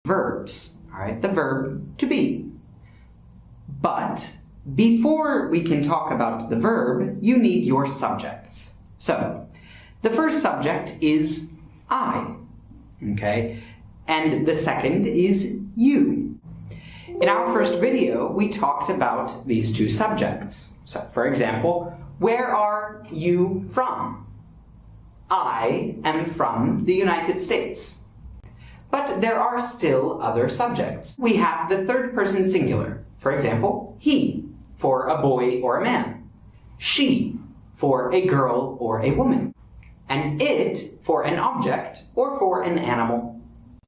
verbs, all right? The verb to be. But before we can talk about the verb, you need your subjects. So, the first subject is I, okay? And the second is you. In our first video, we talked about these two subjects. So, for example, where are you from? I am from the United States. But there are still other subjects. We have the third person singular. For example, he, for a boy or a man. She, for a girl or a woman. And it, for an object or for an animal.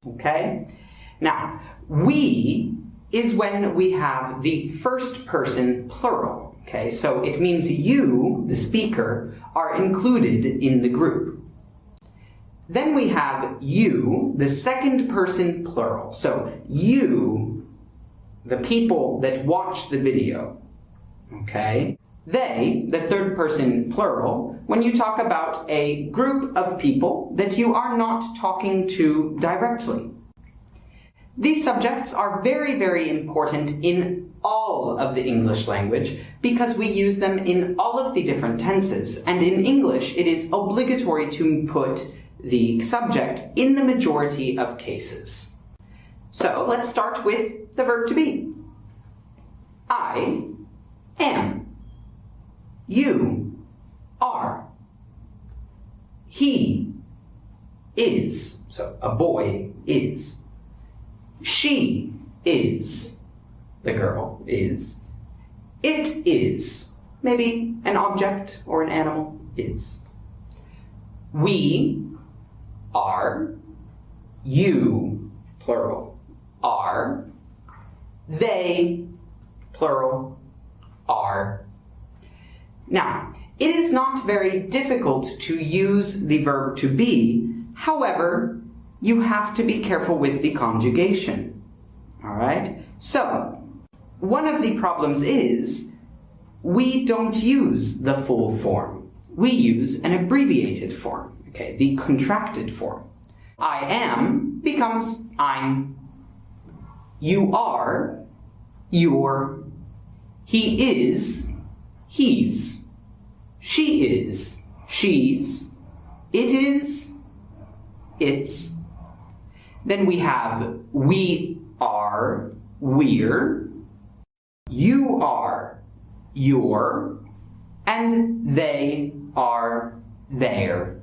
Okay? Now, we is when we have the first person plural. Okay, so it means you, the speaker, are included in the group. Then we have you, the second person plural. So you, the people that watch the video. Okay? They, the third person plural, when you talk about a group of people that you are not talking to directly. These subjects are very, very important in all of the English language because we use them in all of the different tenses. And in English, it is obligatory to put the subject in the majority of cases. So let's start with the verb to be. I am. You are. He is. So a boy is. She is. The girl is. It is. Maybe an object or an animal is. We are. You, plural, are. They, plural, are. Now, it is not very difficult to use the verb to be. However, you have to be careful with the conjugation. All right? So, one of the problems is we don't use the full form. We use an abbreviated form, okay, the contracted form. I am becomes I'm. You are, you're. He is, he's. She is, she's. It is, it's. Then we have we are, we're. You are, you're. And they are, they're.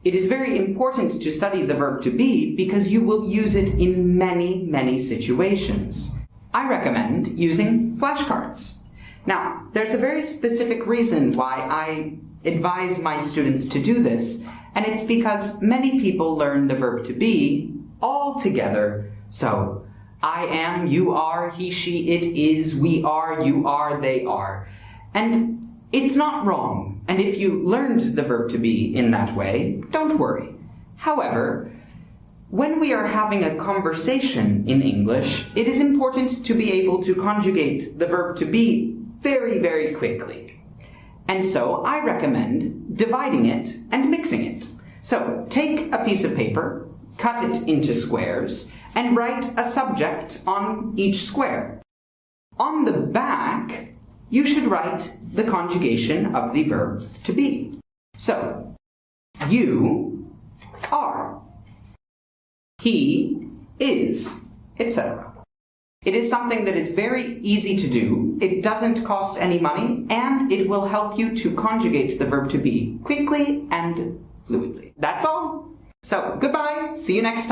It is very important to study the verb to be because you will use it in many, many situations. I recommend using flashcards. Now, there's a very specific reason why I advise my students to do this, and it's because many people learn the verb to be all together. So, I am, you are, he, she, it is, we are, you are, they are. And it's not wrong. And if you learned the verb to be in that way, don't worry. However, when we are having a conversation in English, it is important to be able to conjugate the verb to be very, very quickly. And so I recommend dividing it and mixing it. So take a piece of paper, cut it into squares, and write a subject on each square. On the back, you should write the conjugation of the verb to be. So, you are. He is, etc. It is something that is very easy to do, it doesn't cost any money, and it will help you to conjugate the verb to be quickly and fluidly. That's all. So, goodbye, see you next time.